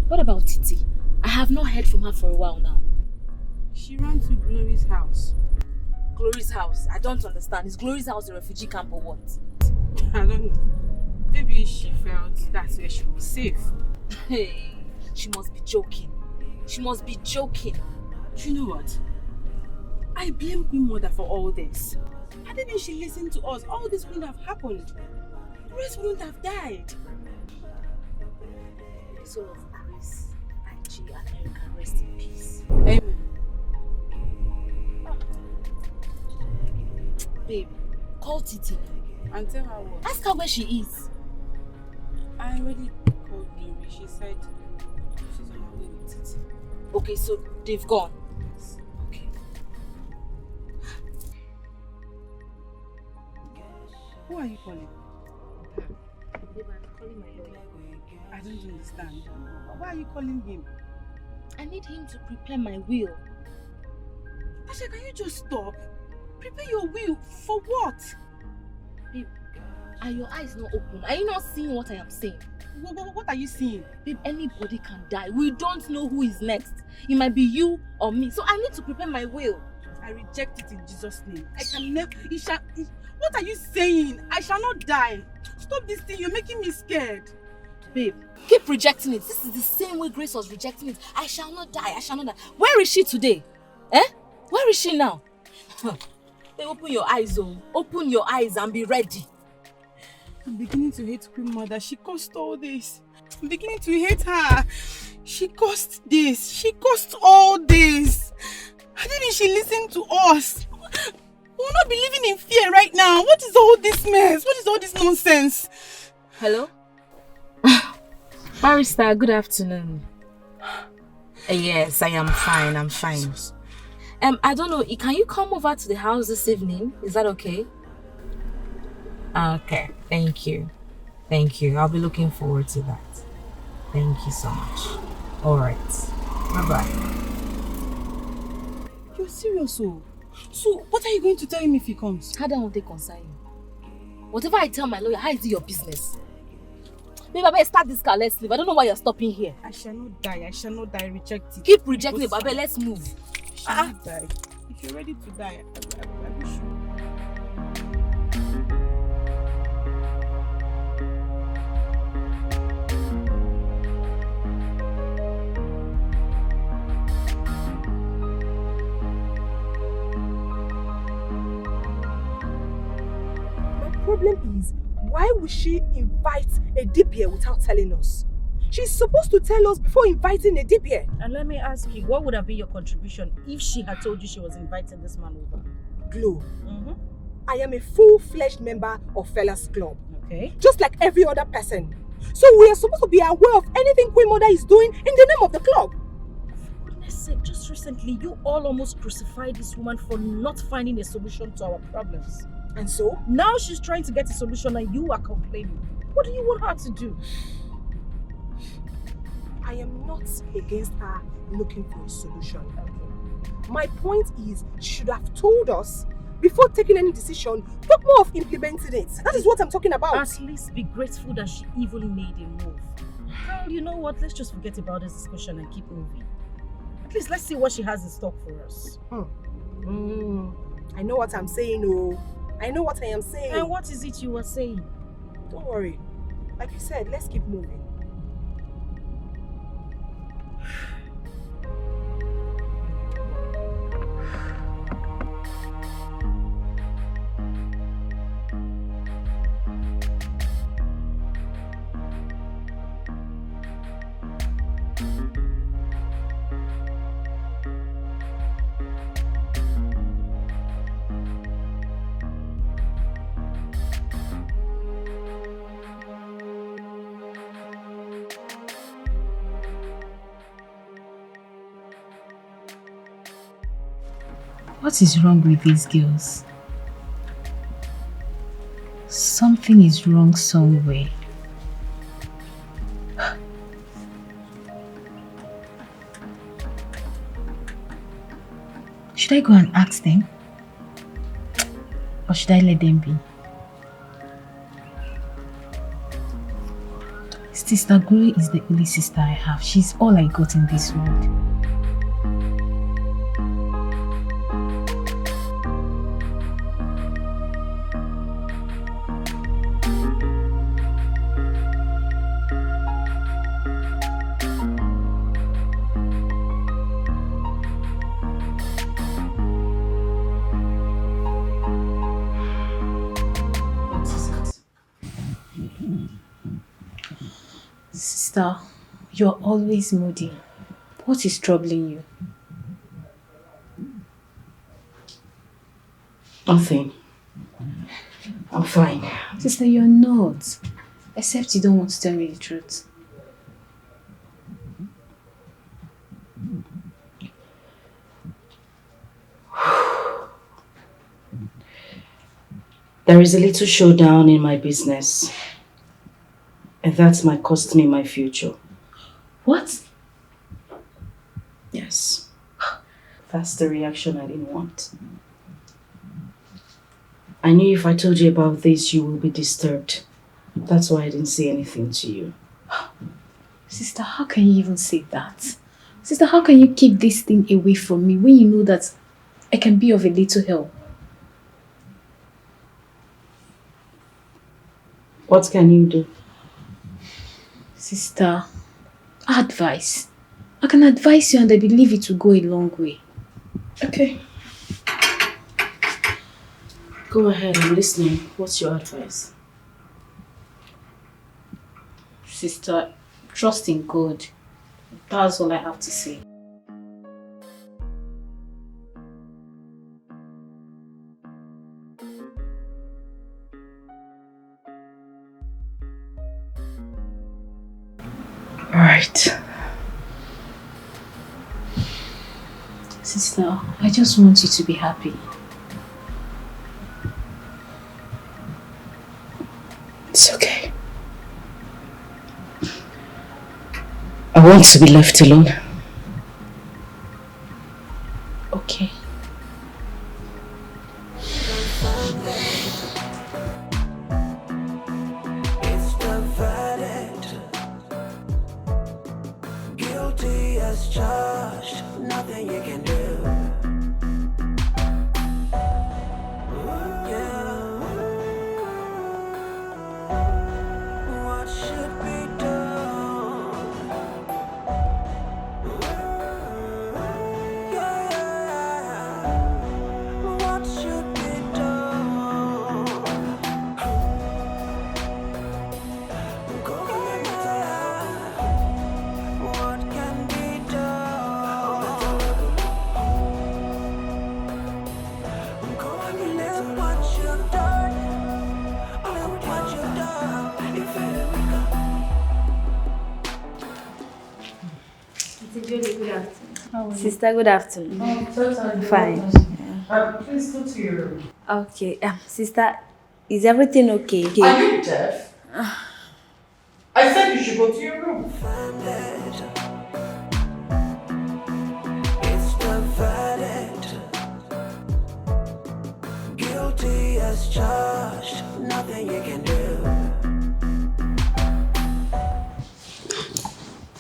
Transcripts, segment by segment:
What about Titi? I have not heard from her for a while now. She ran to Glory's house. Glory's house? I don't understand. Is Glory's house a refugee camp or what? I don't know. Maybe she felt that's where she was safe. Hey, she must be joking. She must be joking. You know what? I blame Queen Mother for all this. Hadn't she listened to us, all this wouldn't have happened. Grace wouldn't have died. The soul of Grace, IG, and Erica rest in peace. Amen. Babe, call Titi And tell her what? Ask her where she is. I already called Glory. She said she's on her way with Titi. Okay, so they've gone. Okay. Who are you calling? Babe, I'm calling my lawyer. I don't understand. Why are you calling him? I need him to prepare my will. Asha, can you just stop? Prepare your will for what? Babe, are your eyes not open? Are you not seeing what I am saying? What are you seeing? Babe, anybody can die. We don't know who is next. It might be you or me. So I need to prepare my will. I reject it in Jesus' name. I can never. What are you saying? I shall not die. Stop this thing. You're making me scared. Babe, keep rejecting it. This is the same way Grace was rejecting it. I shall not die. I shall not die. Where is she today? Eh? Where is she now? Hey, open your eyes, oh. Open your eyes and be ready. I'm beginning to hate Queen Mother. She caused all this. I'm beginning to hate her. She caused this. She caused all this. Why didn't she listen to us? We will not be living in fear right now. What is all this mess? What is all this nonsense? Hello? Barrister, good afternoon. Yes, I am fine. I'm fine. I don't know. Can you come over to the house this evening? Is that okay? Okay. Thank you. Thank you. I'll be looking forward to that. Thank you so much. All right. Bye-bye. You're serious, oh? So, what are you going to tell him if he comes? How do I want to concern you? Whatever I tell my lawyer, how is it your business? Babe, I better start this car. Let's leave. I don't know why you're stopping here. I shall not die. I shall not die. Reject it. Keep rejecting it, Babe. Let's move. I shall not die. If you're ready to die, I wish you. Problem is, why would she invite a DPA without telling us? She's supposed to tell us before inviting a DPA. And let me ask you, what would have been your contribution if she had told you she was inviting this man over? Glow. I am a full-fledged member of Fellas Club. Okay. Just like every other person. So we are supposed to be aware of anything Queen Mother is doing in the name of the club. For goodness sake, just recently, you all almost crucified this woman for not finding a solution to our problems. And so? Now she's trying to get a solution and you are complaining. What do you want her to do? I am not against her looking for a solution. My point is, she should have told us before taking any decision, but more of implementing it. That is what I'm talking about. At least be grateful that she even made a move. Girl, you know what? Let's just forget about this discussion and keep moving. At least let's see what she has in stock for us. I know what I'm saying, oh. I know what I am saying. And what is it you were saying? Don't worry. Like you said, let's keep moving. What is wrong with these girls? Something is wrong somewhere. Should I go and ask them? Or should I let them be? Sister Glory is the only sister I have. She's all I got in this world. Sister, you're always moody. What is troubling you? Nothing. I'm fine. Sister, you're not. Except you don't want to tell me the truth. There is a little showdown in my business. And that might cost me my future. What? Yes. That's the reaction I didn't want. I knew if I told you about this, you will be disturbed. That's why I didn't say anything to you. Sister, how can you even say that? Sister, how can you keep this thing away from me when you know that I can be of a little help? What can you do? Sister, advice. I can advise you and I believe it will go a long way. Okay. Go ahead, I'm listening. What's your advice? Sister, trust in God. That's all I have to say. Alright. Sister, I just want you to be happy. It's okay. I want to be left alone. Okay. It's the verdict. Guilty as charged. Nothing you can do. Yeah. What should be done? Yeah. What should be done? What can be done? Look what you've done. Look what you've done. Sister, good afternoon. Fine. Please go to your room. Okay. Sister, is everything okay? Are you deaf? I said you should go to your room. It's the verdict. Guilty as charged. Nothing you can do.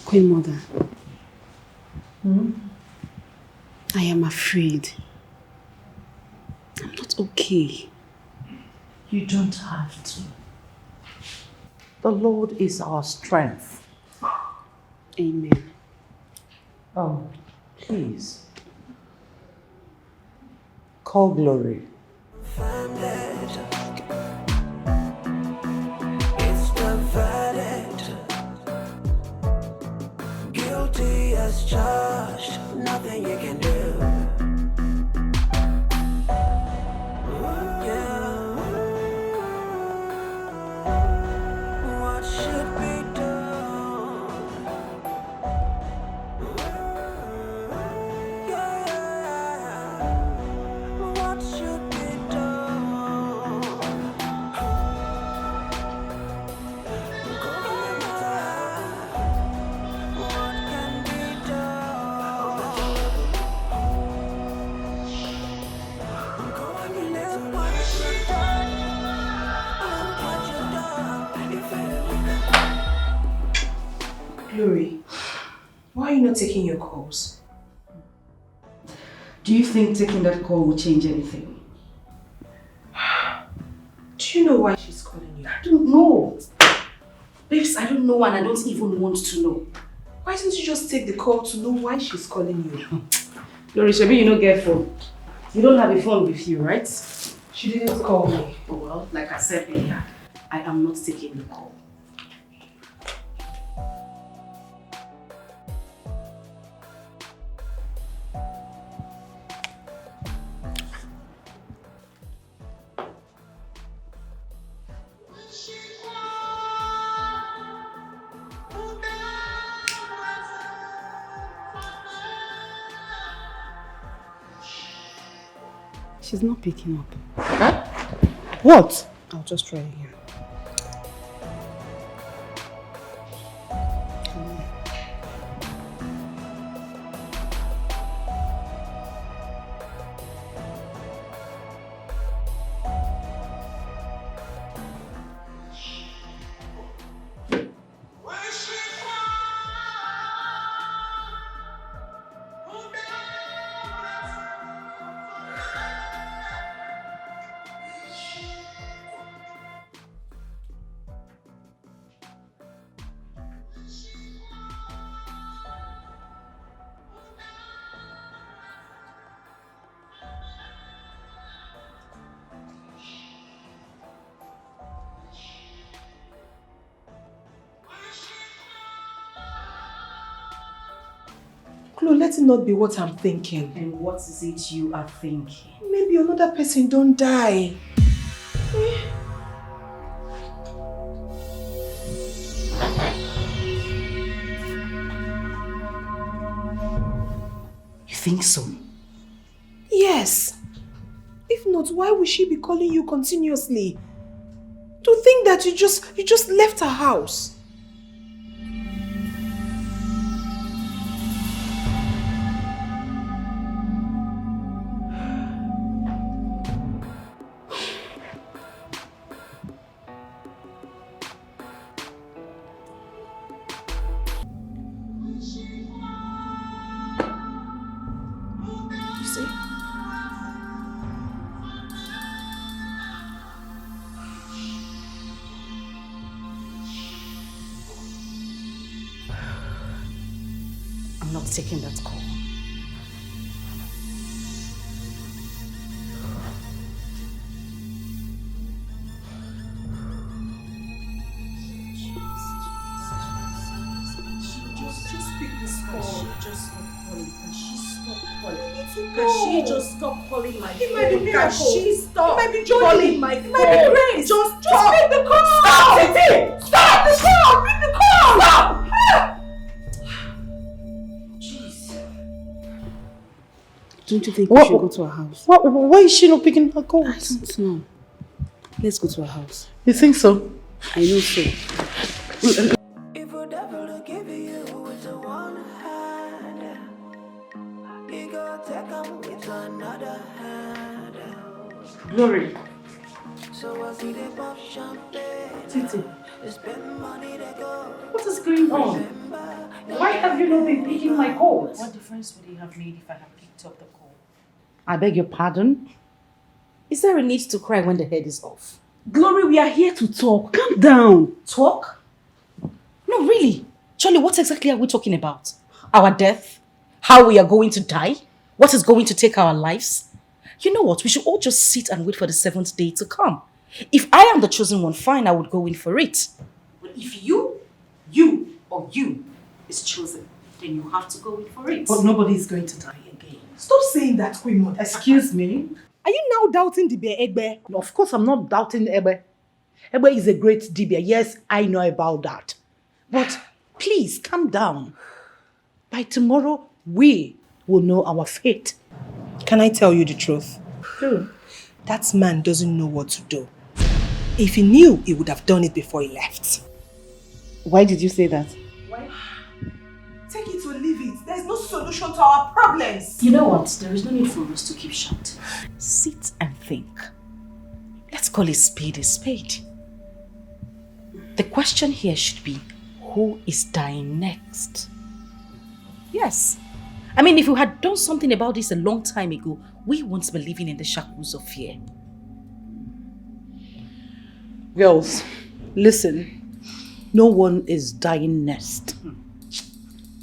Queen Mother, I am afraid. I'm not okay. You don't have to. The Lord is our strength. Amen. Please. Call Glory. It's the verdict. Guilty as charged. Nothing you can do. Yeah. What should be done? Yeah. What should be done? Glory, why are you not taking your calls? Do you think taking that call will change anything? Do you know why she's calling you? I don't know. Babes, I don't know and I don't even want to know. Why didn't you just take the call to know why she's calling you? Glory, Shebi, you don't get phone. You don't have a phone with you, right? She didn't call me. Oh well, like I said earlier, I am not taking the call. She's not picking up. Huh? What? I'll just try again. Chloe, let it not be what I'm thinking. And what is it you are thinking? Maybe another person don't die. You think so? Yes. If not, why would she be calling you continuously? To think that you just left her house. I'm not taking that call. Just pick this call. Can she just stop calling my phone? It might be miracle. Can she stop It might be calling my phone? It might be grace. Just pick the call. Stop it! Stop the call. Pick the call. Stop! Don't you think we should go to her house? Why is she not picking her calls? I don't know. Let's go to her house. You think so? I know so. If a devil give you with the one hand, he go take him with another hand. Glory. So I see the pop champagne. Titi, They spend money they go. what is going on? Why have you not been picking my calls? What difference would it have made if I had picked up the call? I beg your pardon? Is there a need to cry when the head is off? Glory, we are here to talk. Calm down. Talk? No, really. Charlie, what exactly are we talking about? Our death? How we are going to die? What is going to take our lives? You know what? We should all just sit and wait for the seventh day to come. If I am the chosen one, fine, I would go in for it. But if you is chosen, then you have to go in for it. But nobody is going to die again. Stop saying that, Queen Mother. Excuse me? Are you now doubting the Egbe? Of course, I'm not doubting Ebe. Ebe is a great Dibia. Yes, I know about that. But please, calm down. By tomorrow, we will know our fate. Can I tell you the truth? True. That man doesn't know what to do. If he knew, he would have done it before he left. Why did you say that? Take it or leave it. There's no solution to our problems. You know what? There is no need for us to keep shut. Sit and think. Let's call a spade a spade. The question here should be, who is dying next. Yes. I mean, if we had done something about this a long time ago, we wouldn't be living in the shackles of fear. Girls, listen. No one is dying next.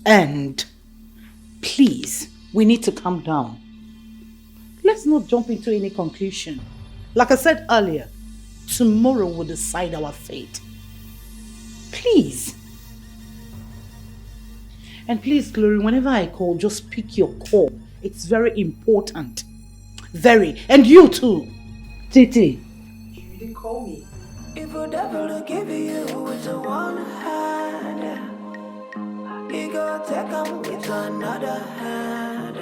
And please, we need to calm down. Let's not jump into any conclusion. Like I said earlier, tomorrow will decide our fate. Please. And please, Glory, whenever I call, just pick your call. It's very important. Very. And you too. Titi. You didn't call me. If a devil to give you with a one hand, he go take him with another hand.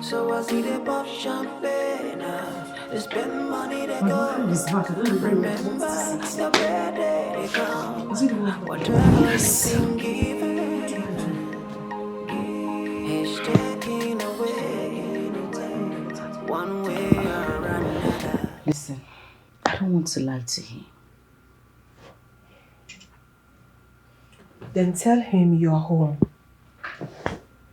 So I see the pop champagne, they spend money, they go. Remember the bad day they come. Whatever anything given, he's taking away one way or another. Listen, I don't want to lie to him. Then tell him you're home.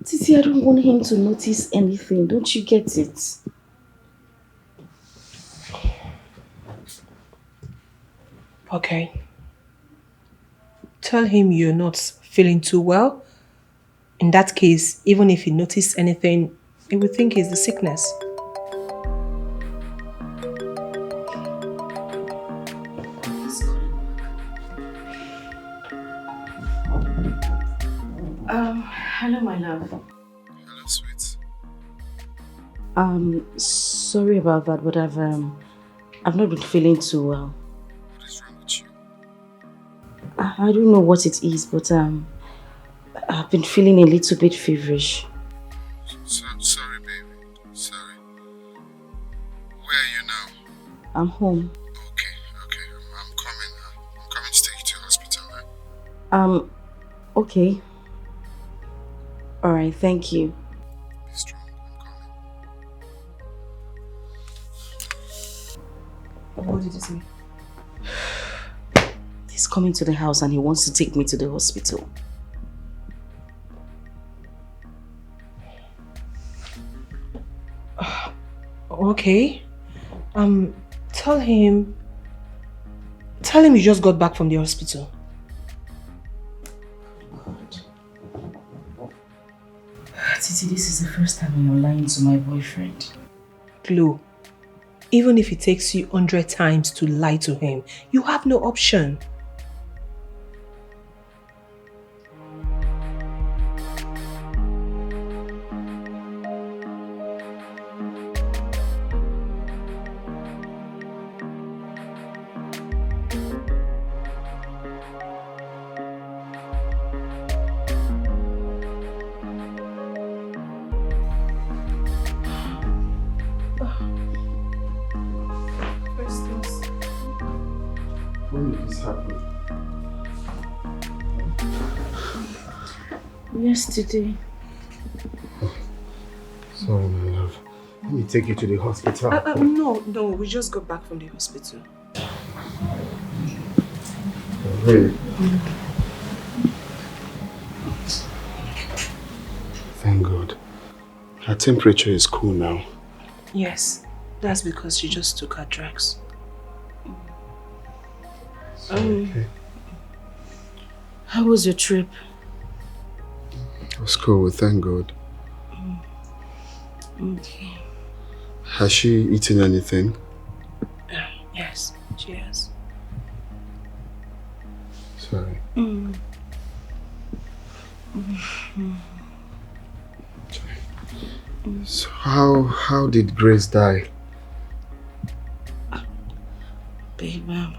Titi, I don't want him to notice anything. Don't you get it? Okay. Tell him you're not feeling too well. In that case, even if he notices anything, he will think it's the sickness. Hello, my love. Hello, sweet. Sorry about that, but I've not been feeling too well. What is wrong with you? I don't know what it is, but I've been feeling a little bit feverish. Sorry, baby. Sorry. Where are you now? I'm home. Okay. I'm coming. I'm coming to take you to the hospital. Okay. All right, thank you. Be strong. I'm coming. What did you say? He's coming to the house and he wants to take me to the hospital. Okay. Tell him you just got back from the hospital. Titi, this is the first time you're lying to my boyfriend. Glo, even if it takes you 100 times to lie to him, you have no option. When did this happen? Yesterday. Sorry, my love. Let me take you to the hospital. No, we just got back from the hospital. Really? Thank God. Her temperature is cool now. Yes, that's because she just took her drugs. Okay. How was your trip? It was cool, thank God. Okay. Has she eaten anything? Yes, she has. Sorry. So how did Grace die? Babe,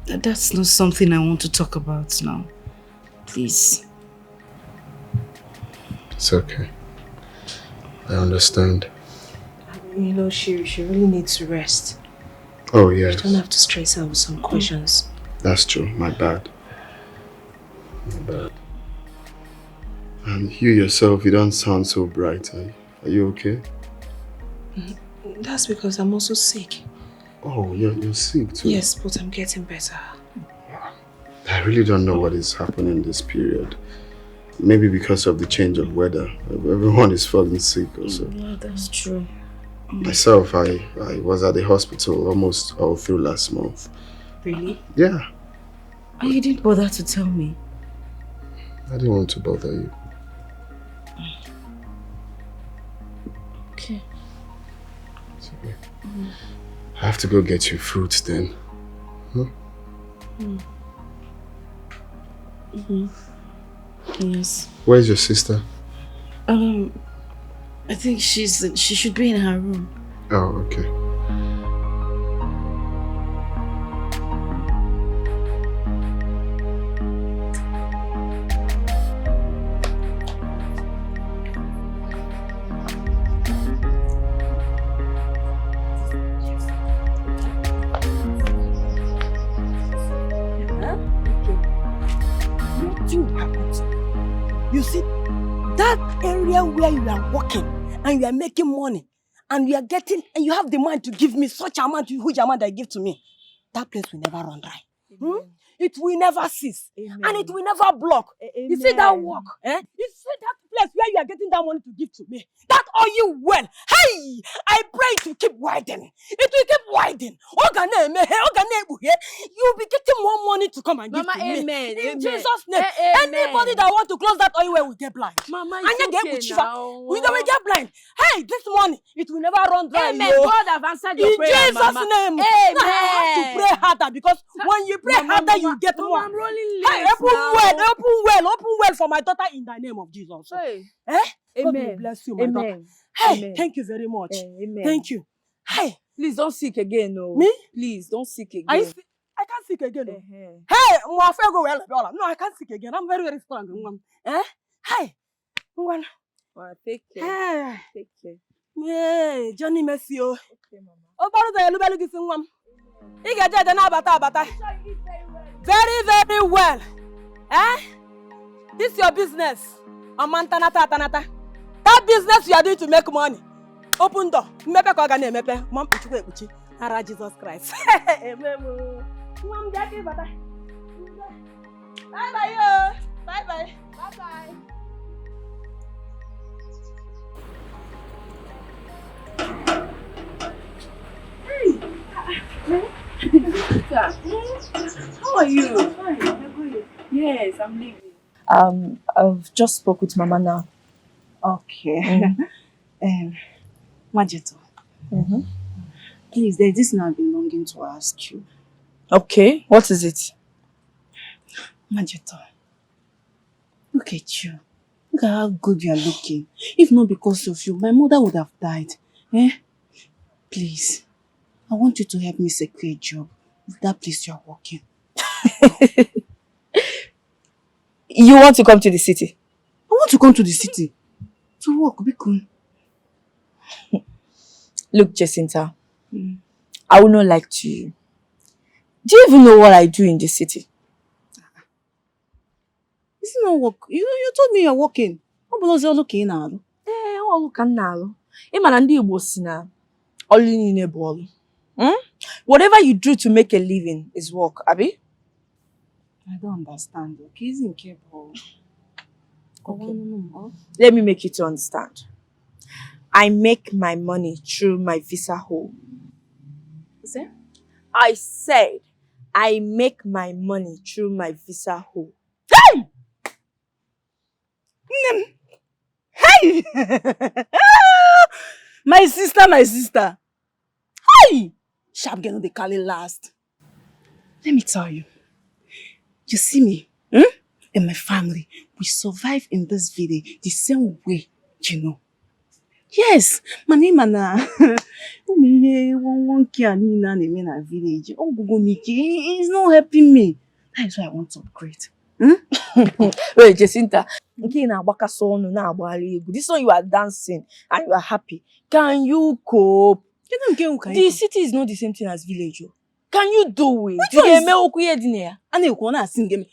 that's not something I want to talk about now. Please. It's okay. I understand. You know, she really needs to rest. Oh, yes. You don't have to stress her with some questions. That's true. My bad. My bad. And you yourself, you don't sound so bright. Are you okay? That's because I'm also sick. Oh, you're sick too? Yes, but I'm getting better. I really don't know what is happening this period. Maybe because of the change of weather. Everyone is falling sick also. Yeah, that's true. Myself, I was at the hospital almost all through last month. Really? Yeah. Oh, you didn't bother to tell me. I didn't want to bother you. Okay. It's okay. I have to go get you fruits then. Huh? Yes. Where's your sister? I think she should be in her room. Oh, okay. You see, that area where you are working and you are making money and you are getting and you have the mind to give me such amount, huge amount that you give to me, that place will never run dry. It will never cease. Amen. And it will never block. You see that work? You see that place where you are getting that money to give to me? That oil well. Hey! I pray to keep widening. It will keep widening. You'll be getting more money to come and give Mama, to me. amen. In Amen. Jesus' name. Amen. Anybody that want to close that oil well will get blind. Mama, And it's you okay get now. we will get blind. Hey, this money, it will never run dry. Amen. Yo. God have answered your In prayer, Jesus' Mama. name. Amen. Now I have to pray harder because when you pray harder, you get Mama, more. I'm rolling Hey, late open now. well for my daughter in the name of Jesus. Hey. Eh? God will Amen. bless you, my daughter. Amen. Hey, Amen. thank you very much. Amen. Thank you. Hey, Please don't sick again, no. Me? Please don't sick again. I can't sick again. Oh. Uh-huh. Hey, go well. No, I can't sick again. I'm very, very strong. Eh? Hey, Well, take care. hey, Take care. yeah, Johnny Messi. Oh, Okay, Mama. about the Lubelu Gisingwam. You get that abata. Very, very well. Eh? This is your business. Tanata. That business you are doing to make money. Open door. Mepe kwa gane mepe. Mom ichukwe ekuchi. Hara Jesus Christ. Amen. Mom jaki bata. Bye bye yo. Bye bye. Bye bye. How are you? Fine. Yes, I'm leaving. I've just spoke with Mama now. Okay. Majeto. Please, there's this thing I've been longing to ask you. Okay, what is it? Majeto, look at you. Look at how good you are looking. If not because of you, my mother would have died. Please, I want you to help me secure a job with that place you are working. You want to come to the city? I want to come to the city to work, because Look, Jacinta, I will not lie to you. Do you even know what I do in the city? It's not work. You told me you're working. What was you looking at? Ọlụ ka m na-alụ. Ị ma na ndị Igbo si na ọlụ niile bụ ọlụ. Whatever you do to make a living is work, abi? I don't understand. Okay, isn't capable. Okay. Let me make you to understand. I make my money through my visa hole. Is it? I said I make my money through my visa hole. Hey! Hey! My sister. Hey! Sharp girl, they call it last. Let me tell you. You see me, and my family, we survive in this village the same way, you know. Yes, my name is one village. It's not helping me. That is why I want to upgrade. Wait, Jacinta, this one you are dancing and you are happy. Can you cope? The city is not the same thing as village. Can you do it? Which one is... Have you seen it?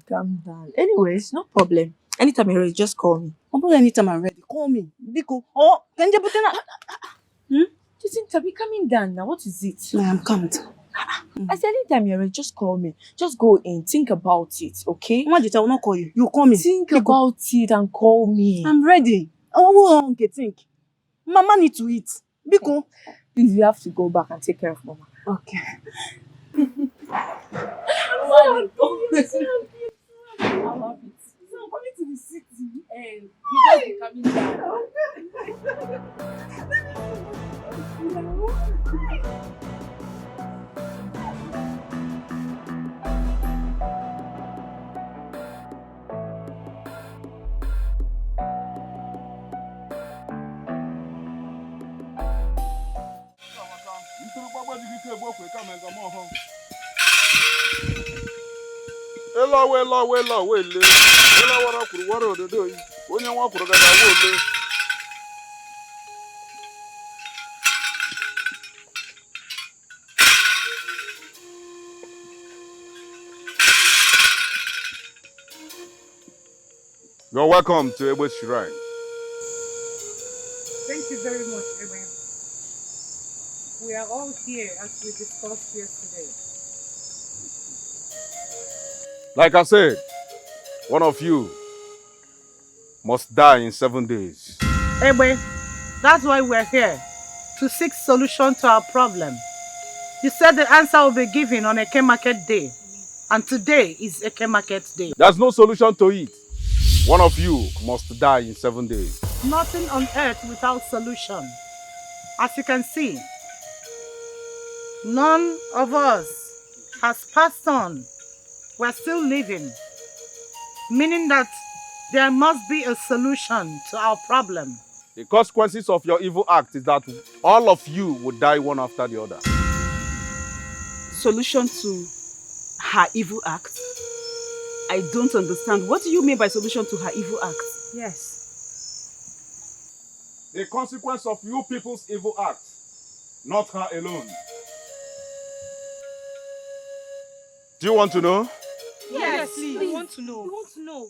Calm down. Anyways, no problem. Anytime you're ready, just call me. Anytime I'm ready, call me. Biko. Oh, can you put in that? This Listen, Tabi, coming down now. What is it? No, I'm calmed. I said, anytime you're ready, just call me. Just go in, think about it, okay? Mama Jita will not call you. You call me. Think about it and call me. I'm ready. Oh, okay, think. Mama need to eat. Biko. Please, you have to go back and take care of Mama. Okay. I love it. I'm coming to the city and you guys be coming down. You're welcome to Egbe's Shrine. Thank you very much, Ebe. We are all here as we discussed yesterday. Like I said, one of you must die in 7 days. Ebe, that's why we're here, to seek solution to our problem. You said the answer will be given on Eke Market Day, and today is Eke Market Day. There's no solution to it. One of you must die in 7 days. Nothing on earth without solution. As you can see, none of us has passed on. We're still living, meaning that there must be a solution to our problem. The consequences of your evil act is that all of you will die one after the other. Solution to her evil act? I don't understand. What do you mean by solution to her evil act? Yes. The consequence of you people's evil act, not her alone. Do you want to know? Yes, please. We want to know. We want to know.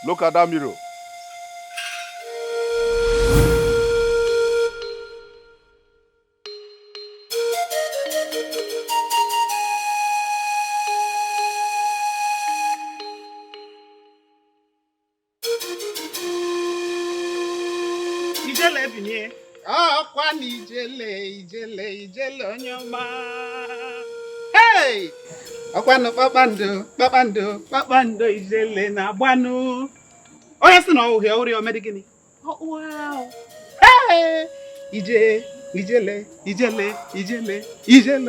Look at that mirror. Ijele binye. Kwani ijele onyoma. Hey! Akwano kpakpando ijele na agbanu. Onye si na ohie ori omedi gini. Oh wow. Hey! Ijele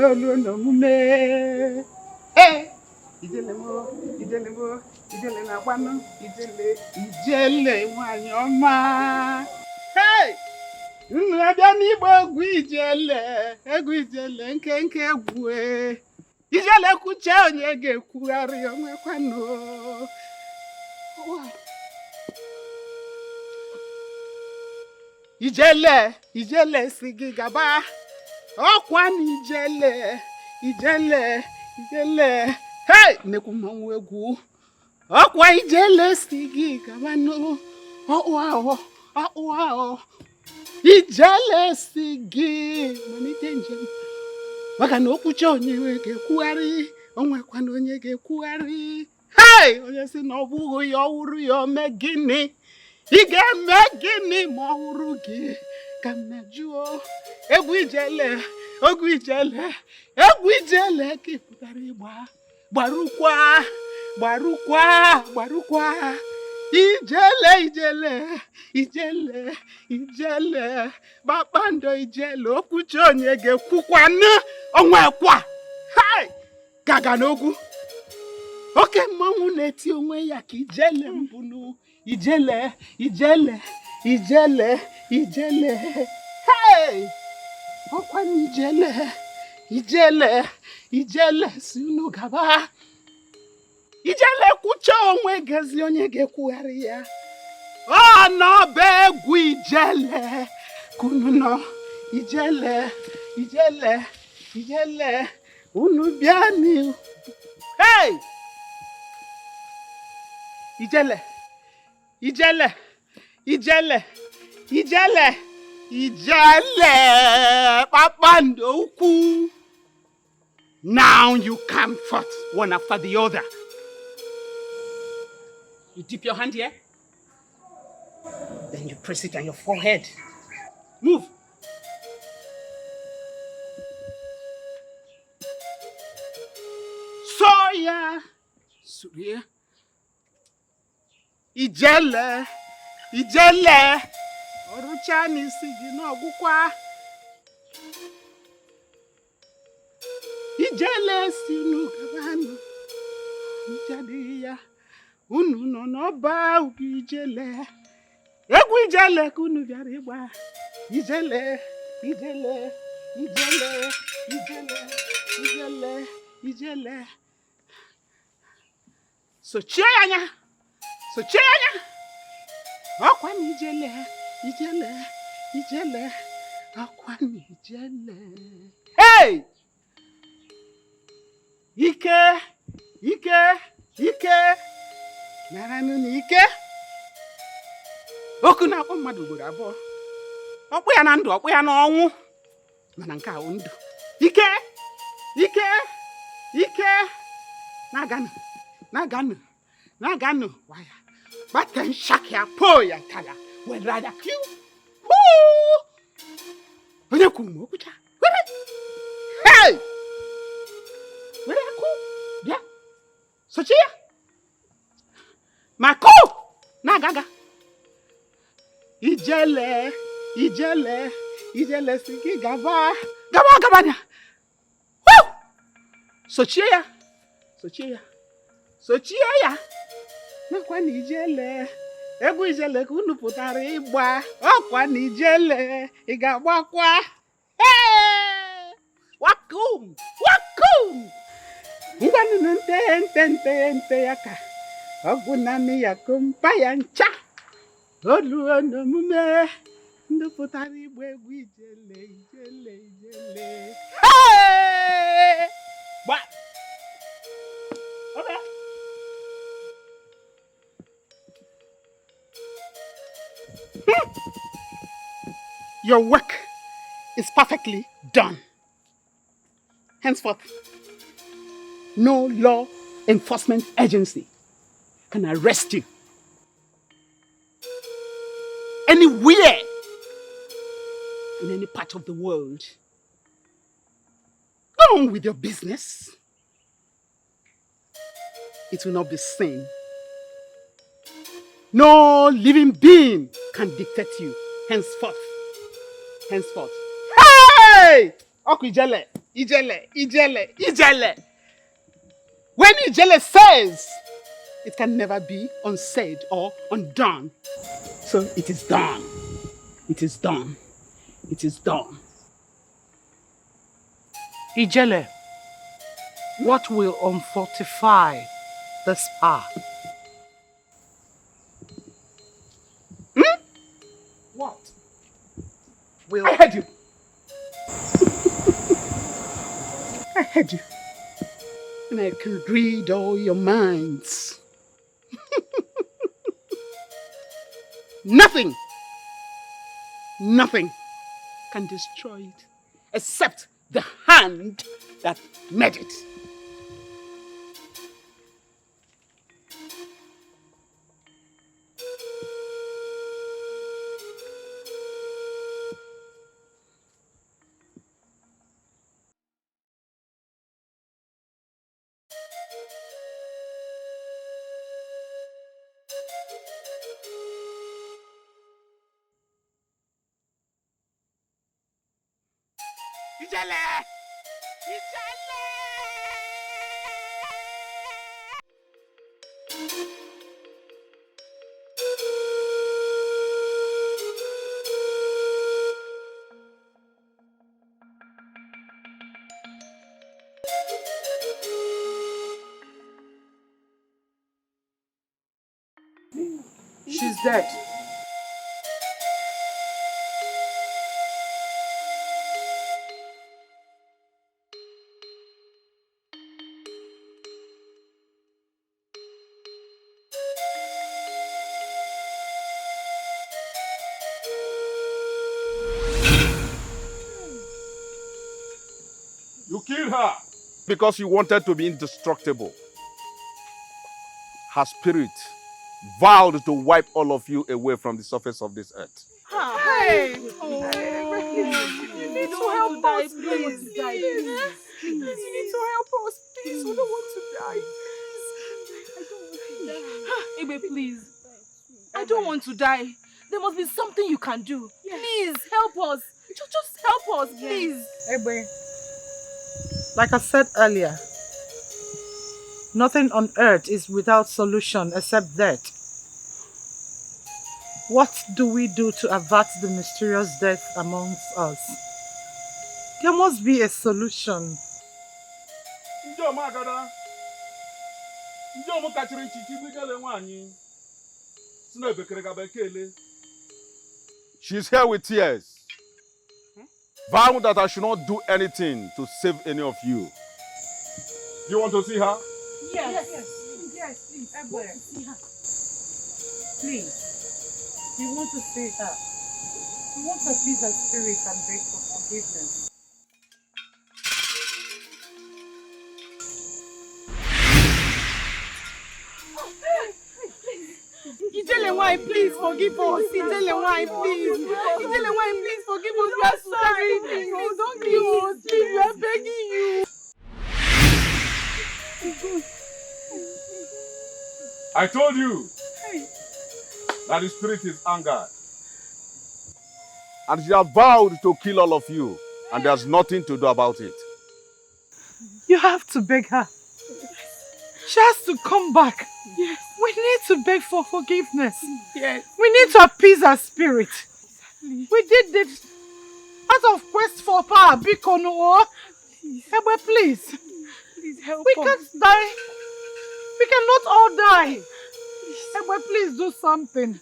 olu no mume. Hey! Ijele na agbanu. Ijele nwanyi ọma. Hey! Unu abịa n'igba egwu ijele nke egwu ijele kwuche onye ga-ekwugharị onwekwanụ. Ijele si gị gaba ọkwa na ijele hey nnekwu mmanwụ egwu ọkwa ijele si gị gaba nụ ahụ ijele si gị malite njem maka na okwuche onye ga-ekwugharị onwekwana onye ga-ekwugharị. Hey! Onye si na ọ bụghị ya ọhụrụ ya ome gịnị ị ga-eme gịnị ma ọ hụrụ gị ka m na-jụọ. Egwu ijele ka ị pụtara ịgba gbarụkwa ijele kpakpando ijele okwuche onye ga-ekwukwanụ onwekwa. Hai! Gaga n'ogwu oke mmanwụ na-eti onwe ya ka ijele mbụnụ ijele hey! Ọkwa na ijele si unu gaba ijele kwuche onwe gezi onye ga-ekwugharị ya. Ọ n'ọba egwu ijele kunu nọ ijele unu bịa n'ihu. Hey! Ijele Ijele, Ijele, Ijele, Ijele, Papando Uku. Now you come forth one after the other. You dip your hand here, then you press it on your forehead. Move. Soya, Surya, Ijele, Ijele, Oruchani Sigino Gukwa. Ijele sinu kabanu, Ijadiya, unu no no ba ubi ijele. Egu ijele kunu biariwa. Ijele, Ijele, Ijele, Ijele, Ijele, Ijele. So chianya, Akwa ni Ijele, Ijele, Ijele, Akwa ni Ijele. Hey! Ike, Naranu ni Ike. Oku na akpọ mmadụ ugboro abụọ. Ọkpụ ya na ndụ, ọkpụ ya na ọnwụ. Mana nke a ndụ. Ike. Naganu. Waya. Baten shakya po ya tala. Wedrada kiu. Woo! Onye kumo kucha. Hey! Where ku? Bia. Sochia. Mako. Nagaga. Ijele siki gaba nya. Woo! Sochia ya. Nakwa ni Ijele. Egwu Ijele ka unu pụtara ịgba. Ọkwa ni Ijele. Ị ga-agbakwa. Hey! Wakum! Ngwanụ nte ya ka. Ọgwụ nami ya kumpa ya ncha. Olu omume. Ndị pụtara igba egwu Ijele. Hey! Gba! Okay. Your work is perfectly done. Henceforth, no law enforcement agency can arrest you anywhere in any part of the world. Go on with your business. It will not be seen. No living being can dictate you henceforth. Hey! Oku Ijele. When Ijele says, it can never be unsaid or undone. So it is done. Ijele, what will unfortify this power? What? I heard you. And I can read all your minds. Nothing can destroy it except the hand that made it. Ijele! She's dead. killed her because you wanted to be indestructible. Her spirit vowed to wipe all of you away from the surface of this earth. Hey! Oh, you need to help us, please. You need to help us, please. We don't want to die. Ebe, please. I don't want to die. There must be something you can do. Please, help us. Just help us, please. Ebe, like I said earlier, nothing on earth is without solution except death. What do we do to avert the mysterious death amongst us? There must be a solution. She's here with tears, vowing that I should not do anything to save any of you. Do you want to see her? Yes, please. Please. We want to see her. We want to please her spirit and beg for forgiveness. Ijelewai, please forgive us. Ijelewai, please. Ijelewai, please forgive us. We are sorry. Please don't kill us. Please, we are begging you. I told you that the spirit is angered. And she has vowed to kill all of you. And there's nothing to do about it. You have to beg her. She has to come back. Yes. We need to beg for forgiveness. Yes. We need to appease her spirit. We did this out of quest for power. Bikono. Ebe, please. Please help We us. can't die. We cannot all die. Ebe, please do something.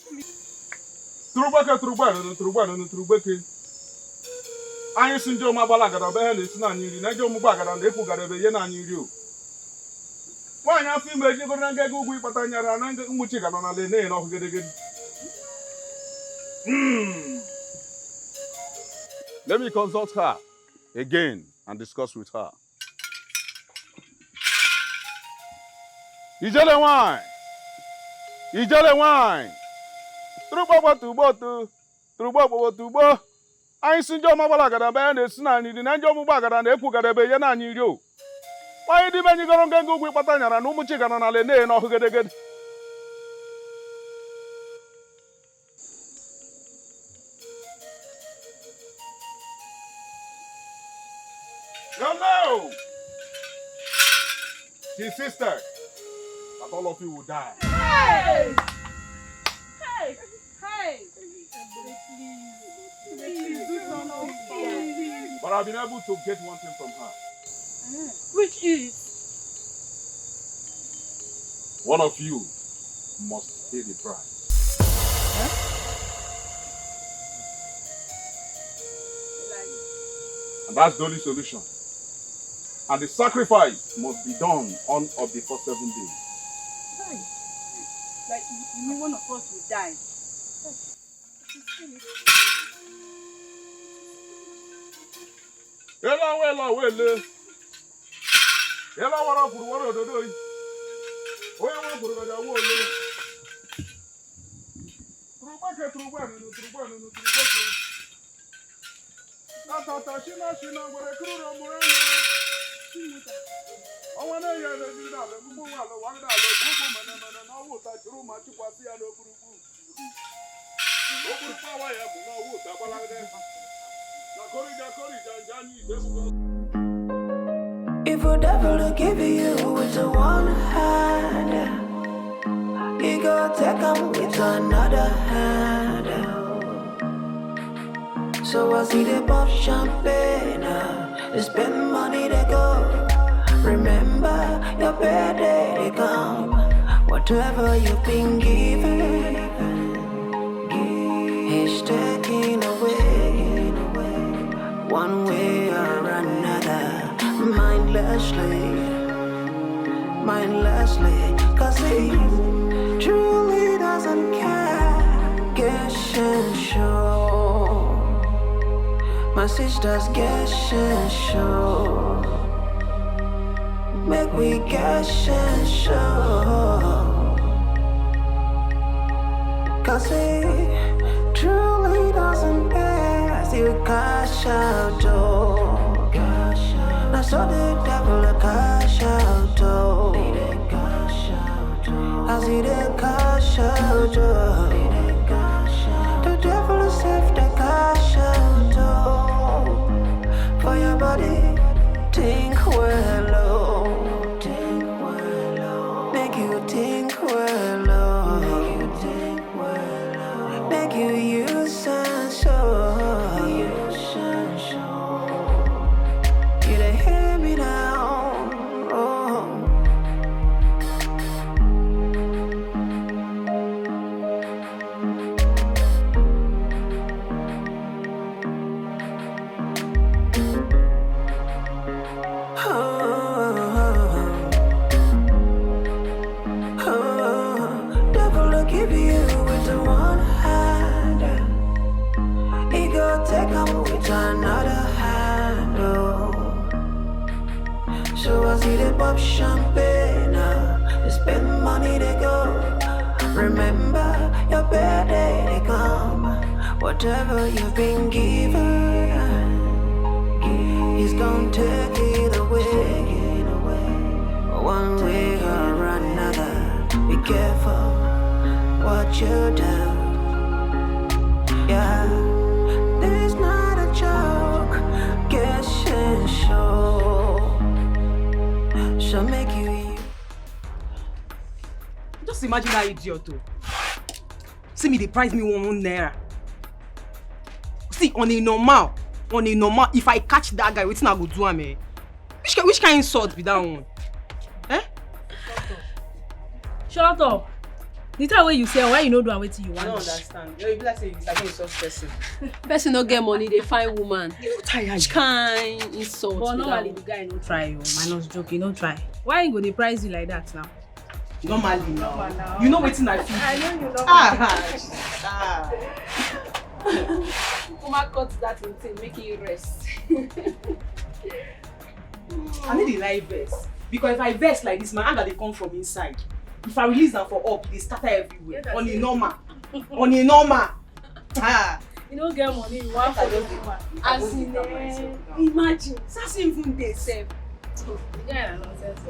Anyị si ndị ọma agbala agada be ha na-esi na anyị nri na ndị ọmụgba agada na ekwu gara ebe ihe na anyị nri o. Nwaanyị afọ ime ejigoro na ngega ugwu ịkpata nyara na mmuchi gada na ala na ọkụ gedegede. Let me consult her again and discuss with her. Ijele wine. Ijele wine. Tubo. Anyị si ndị ọma gbara agada be ya na-esi na anyị nri na ndị ọmụgba agada na-ekwu gara ebe ihe na anyị nri o. Nwaanyị dị be nyigoro nganga ugwu ịkpata nyara na ụmụchi gada na ala na ọkụ gedegede. Hello! She insisted that all of you will die. Hey! Please do something. But I've been able to get one thing from her. Which is? One of you must pay the price. And that's the only solution. And the sacrifice must be done on of the first 7 days. Like, you mean one of us will die? Ela wara furu wara ododo yi. Oya wa furu gada wo le. Turugba nunu. Tata shina gwere kuru ro murena. Owa na ya le bi na le gbogbo wa lo wa da lo gbogbo mena na wo ta juru ma ti kwa si ya lo burubu. Oburupa wa ya bu na wo ta balagde. Na kori janjani desu. If the devil give you with a one hand, he go take him with another hand. So I see the pop champagne, they spend money they go. Remember your birthday they come. Whatever you've been given, he's taking away, one way or another. Mindlessly, cause he truly doesn't care. Guess and show, my sisters guess and show. make we cash and show. Cause it truly doesn't pay as you cash out, oh. Now so the devil a cash out, oh. I see the cash out, oh. The devil is safe the cash out, oh. For your body, think well, oh. Think well, oh. Make you think well, oh. Make you think well, oh. Make you use and show. Use and show. You dey hear me now, oh. Devil will give you with the one hand. He go take him with another hand. Oh. So I see the pop champagne. They spend money, they go. Remember your birthday, they come. Whatever you've been given, he's gonna take it away. One way or another, be careful what you do. Yeah, this is not a joke. Guess and show. Shall make you. Just imagine that idiot too. See me, they price me one naira. See, on a normal, if I catch that guy, what's not go do am, eh? Which kind of insult be that one? Eh? Shut up. The time when you say why you no do wetin you want. I don't understand. You know, if like say it's like an insult person. Person no get money, they find woman. You tired. Which kind insult? But normally the guy no try you. Minus joke, he no try. Why you go dey price you like that now? Normally now. You know wetin I feel. I know you know. Mama cut that thing, make it rest. I need a live vest. Because if I vest like this, my anger they come from inside. If I release them for up, they scatter everywhere. Yeah, on a normal. On a normal. You don't get money, you want for those woman. As in, imagine. That's even they say. Yeah, nonsense.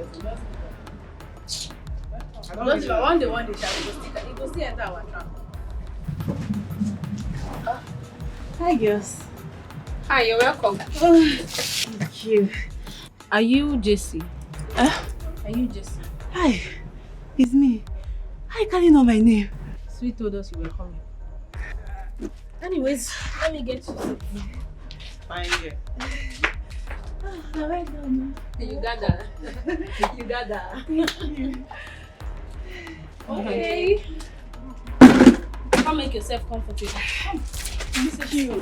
Don't even one day shall go still enter our trap. Hi girls. Hi, you're welcome. Thank you. Are you Jessie? Are you Jessie? Hi, it's me. How you calling on my name? Sweet told us you were coming. Anyways, let me get you. Fine, yeah. Well done. Uganda. Thank you. Okay. Come make yourself comfortable. Come. Thank you.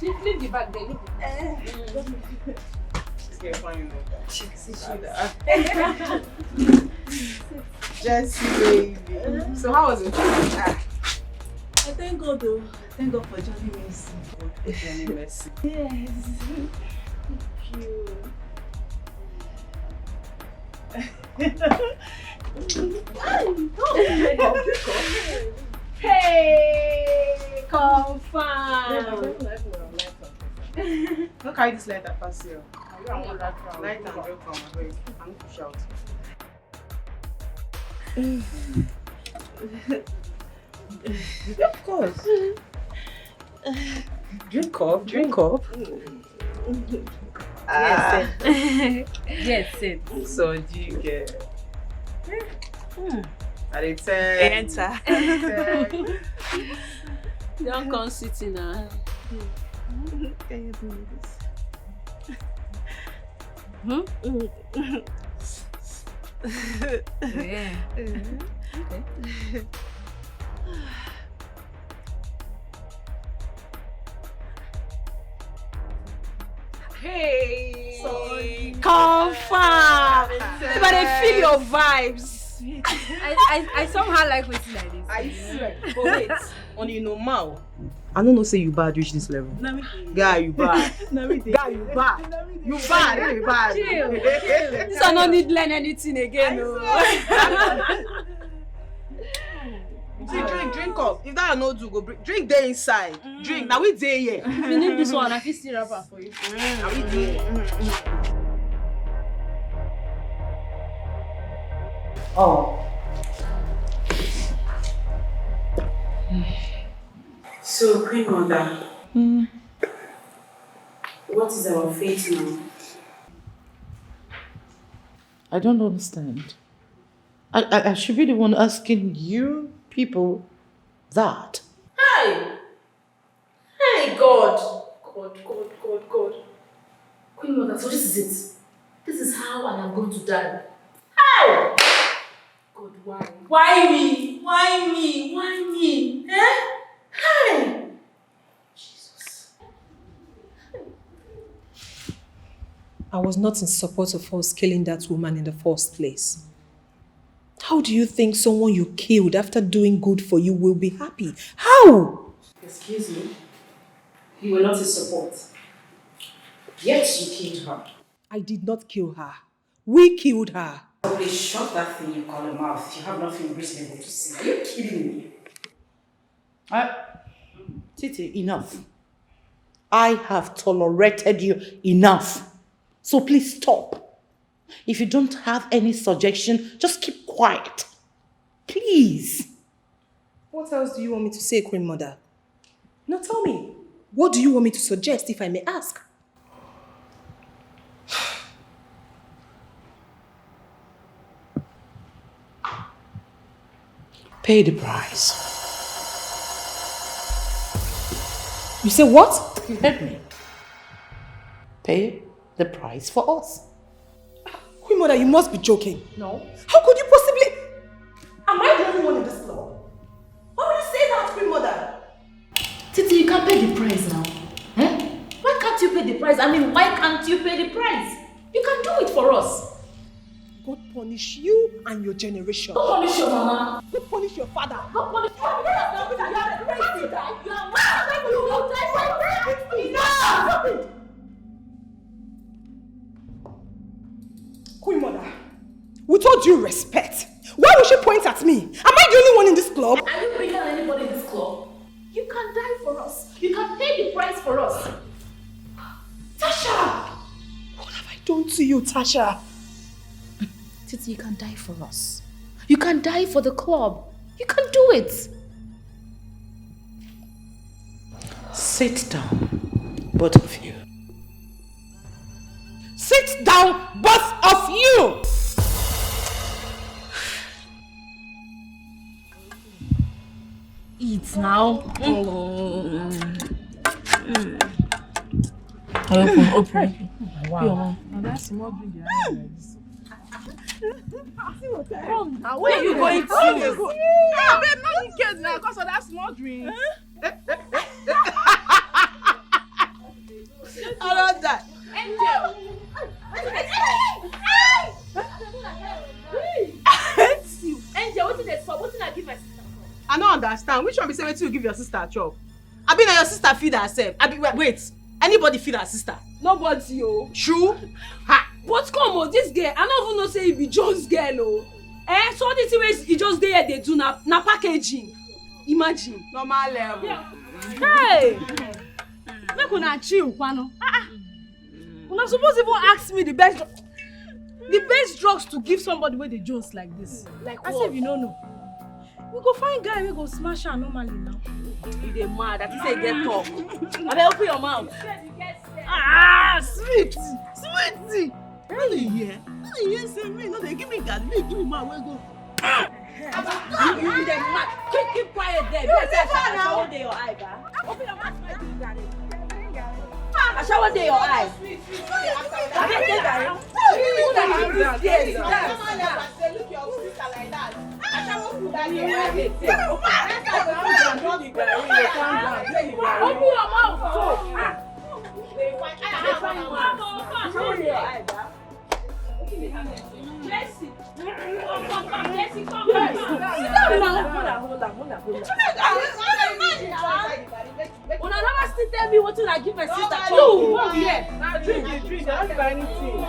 Leave the bag there. It's fine. Jessie, baby. So how was it? I thank God though. Thank God for Johnny Mercy. Johnny Mercy. Yes. Thank you. Hey, confirm. Don't carry this letter past you. Light and welcome. I'm push out. Of course. Drink up. Yes, it. So do you get? At a 10. Enter. Don't come sitting now. Can you do this? Yeah. Okay. Hey! Confirm! But I feel your vibes. I somehow like waiting like this. I swear. But wait, on you know Mao. I don't know say you bad reach this level. Guy, you bad. Guy, you bad. You bad, you bad. Chill. This one no need learn anything again. No. See, drink up. If that no do, go drink there inside. Drink. Now we there here. If you need this one, I can still wrap up for you. Now we there. Oh. So, Queen Mother, what is our fate now? I don't understand. I should be the one asking you people that. Hey! Hey, God! God. Queen Mother, so this is it. This is how I am going to die. Hey! God, why? Why me? Why me? Why me? Eh? Hey! Jesus. I was not in support of us killing that woman in the first place. How do you think someone you killed after doing good for you will be happy? How? Excuse me? You were not in support. Yet you killed her. I did not kill her. We killed her. Please shut that thing you call a mouth. You have nothing reasonable to say. Are you kidding me? Titi, enough. I have tolerated you enough. So please stop. If you don't have any suggestion, just keep quiet. Please. What else do you want me to say, Queen Mother? Now tell me, what do you want me to suggest, if I may ask? Pay the price. You say what? You heard me. Pay the price for us. Queen Mother, you must be joking. No. How could you possibly... Am I the only one in this club? Why would you say that, Queen Mother? Titi, you can't pay the price now. Eh? Why can't you pay the price? I mean, why can't you pay the price? You can do it for us. God punish you and your generation. God punish your mama. God punish your father. God punish your mama. You are crazy. You are mad. You will die for me. Queen Mother, with all due respect, why would she point at me? Am I the only one in this club? Are you bigger than anybody in this club? You can die for us. You can pay the price for us. Tasha! What have I done to you, Tasha? Titi, you can die for us. You can die for the club. You can do it. Sit down, both of you. Sit down, both of you! Eat now. Open. Wow. That's small drink. Now, where are you going to? Babe, no kids now because of that small drink. I love that. Angel, what did I give my sister? I don't understand. Which one be say wetin you give your sister a chop? I been your sister feed herself. Wait. Anybody feed her sister? Nobody, oh. True? Ha! But come on, this girl, I don't even know say you be just girl, oh. So this way you just there they do na packaging. Imagine. Normal level. Yeah. Hey! Make una chill, kwano. Una suppose even ask me the best drugs to give somebody with the Jones like this. Like what? I said you don't know. We go find guy we go smash her normally now. You dey mad. I think say get talk. Abeg open your mouth. Sweet. What do you hear? Say me, no, they give me God, me give me my way go. You dey mad. Keep quiet there. Because I shower dey your eye, ba. Open your mouth, my Gary. I shower dey your eye. Abeg dey Gary. Who na give this girl? Look your sister like that. Open your mouth, so. Blessing. Come, Blessing, come. Sit down now. Hold on. Una never still tell me what I give my sister. You, come here. Now drink. I don't give her anything.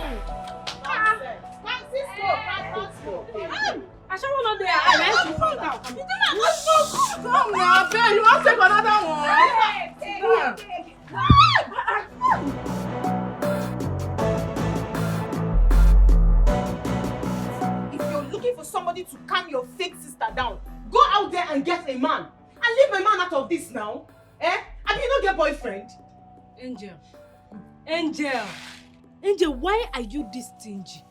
I shall not there. Come now, babe. You want to take another one? If you're looking for somebody to calm your fake sister down, go out there and get a man. And leave my man out of this now. Have you not get boyfriend? Angel, why are you this stingy?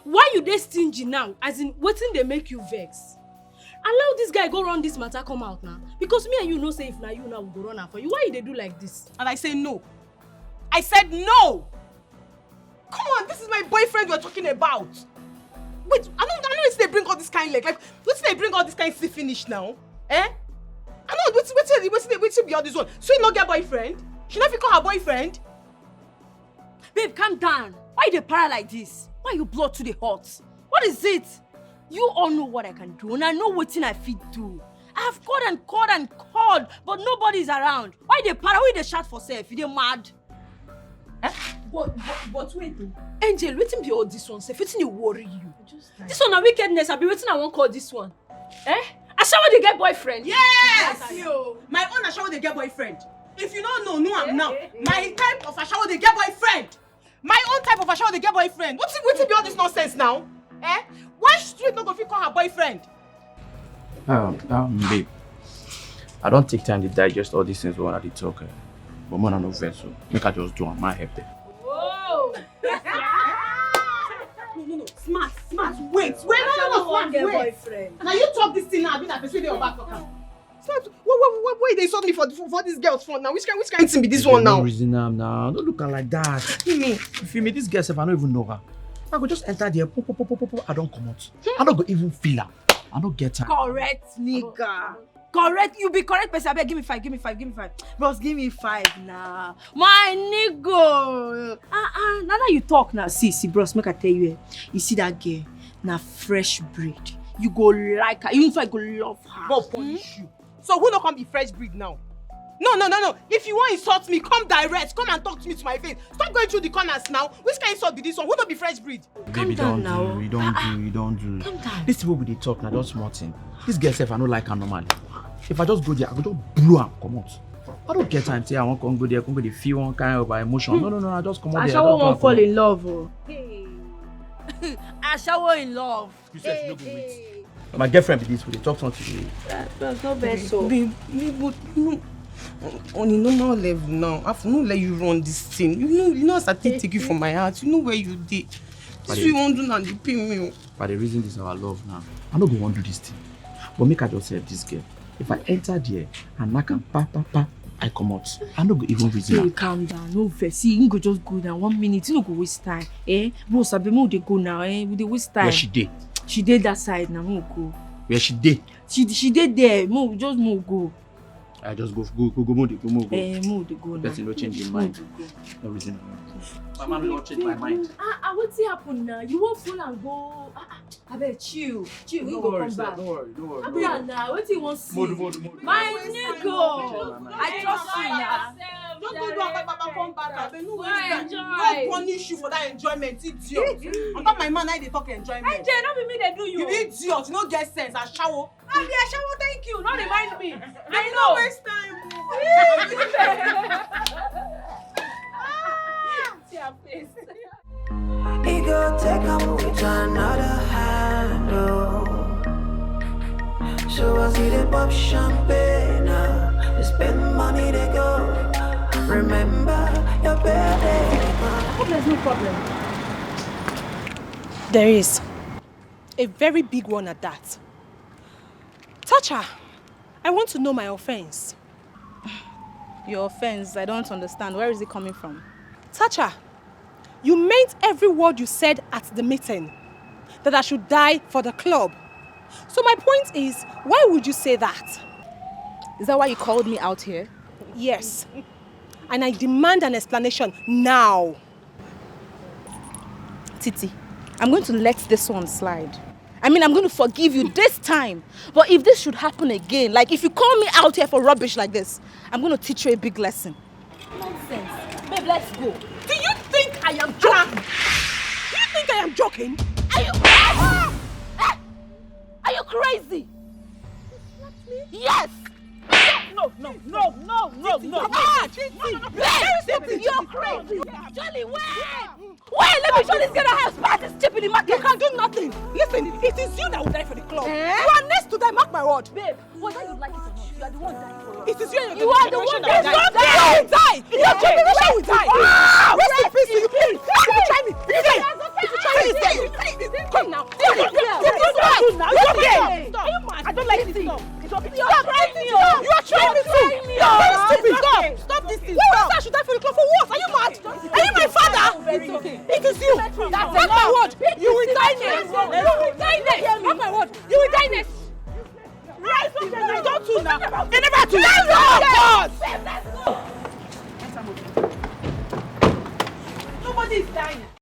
Why you this stingy now? As in, wetin dey make you vex? Allow this guy go run this matter come out now. Because me and you know say if na you now we go run am for you. Why you dey do like this? And I say no. I said no! Come on, this is my boyfriend you're talking about. Wait, I know it's they bring all this kind like what's they bring all this kind see finish now? I know what's be all this one. So you not get boyfriend? She not call her boyfriend? Babe, calm down. Why you dey para like this? Why you blood to the heart? What is it? You all know what I can do and I know what I fit do. I have called, but nobody's around. Why they para? Why they shout for self? You dey mad? But wait. Angel, wetin be all this one? Sef, wetin dey worry you? This one na wickedness. I be wetin I wan call this one. Ashawo dey get boyfriend? Yes! My own Ashawo dey get boyfriend. If you don't know am now. My type of Ashawo dey get boyfriend. My own type of Ashawo dey get boyfriend. What's be all this nonsense now? Why straight no go fit call her boyfriend? Babe, I don't take time to digest all these things when I talk. But man, I no vex, so make I just do on my help there. Whoa! No. Smart. Wait. Smart. Wait. Now you talk this thing now. I mean, I persuade your back. Wait, they insult me for this girl's phone now. Which kind of thing be this one now? No reason now. Don't look at like that. You feel me? This girl, if I don't even know her, I go just enter there. I don't come out. I don't go even feel her. I don't get her. Correct, nigga. Correct. You be correct, person. I beg, give me five. Bros, give me 5 now. My nigga. Now that you talk now. See, bros, make I tell you. You see that girl? Now fresh breed. You go like her. Even if I go love her. Go punish you. So who not come be fresh breed now? No. If you want to insult me, come direct. Come and talk to me to my face. Stop going through the corners now. Which kind of insult be this one? Who not be fresh breed? Baby, don't do. Calm down. This people with the talk now, just small thing. This girl self, I don't like her normally. If I just go there, I could just blow her, come out. I don't get time to say I want to go there, come go there, feel one kind of emotion. No, I just come out there. Ashawo won't fall in love. Hey. Ashawo in love. You said you go wait. My girlfriend be this, we talk something to you. That's not bad, so. Babe, on a normal level now, I will not let you run this thing. You know as I take you from my heart. You know where you did. This we won't do now, they pay me. But the reason this is our love now, I don't go want to do this thing. But make I just help this girl. If I enter there and knock and pa, I come out. I don't go even reason. Hey, calm down, no vex. See, you go just go down 1 minute. You don't go waste time. Bro, sabi mo dey go now. We dey waste time. Where she did? She did that side now. Mo go. Where she did? She did there. Mo go. I just go. Mo dey go. Mo dey go now. Person no change your mind. No reason. My man will not change my mind. What's happen now? You won't fall and go. I bet chill. We go come back. Don't worry. Happy now. What do you want to see? Mode. My nigga. I trust you now. Don't go do Papa come back. I beg no waste time. God punish you for that enjoyment, idiot. On top my man, I dey talk enjoyment. Angel, not be me they do you. You idiot. You no get sense. Ashawo. Ashawo, thank you. Not remind me. I know. Waste time. He go take him with another handle. So I see the pop champagne. They spend money, they go. Remember your birthday. I hope there's no problem. There is. A very big one at that. Tacha, I want to know my offense. Your offense, I don't understand. Where is it coming from? Tacha, you meant every word you said at the meeting. That I should die for the club. So my point is, why would you say that? Is that why you called me out here? Yes. And I demand an explanation now. Titi, I'm going to let this one slide. I mean, I'm going to forgive you this time. But if this should happen again, like if you call me out here for rubbish like this, I'm going to teach you a big lesson. Nonsense. Babe, let's go. Do you think I am joking? Do you think I am joking? Are you Are you crazy? Yes! No. You're crazy. Jolly, wait! Wait, let me show this girl how smart is cheap in the market. You can do nothing. Listen, it is you that will die for the club. You are next to die, mark my word. Babe, whether you like it or not, you are the one dying for it. It is you and You your are the one that will die. Your generation will die. Rest in peace to you, please. If you try me, come now. I don't like this. You are trying me too. You are very stupid. Stop this thing. Why would I should die for the club? For what? Are you mad? Are you my father? It is you. Mark my word. You will die next. You will die next. Mark my word. You will die next. Right? You don't do now. You never do. God.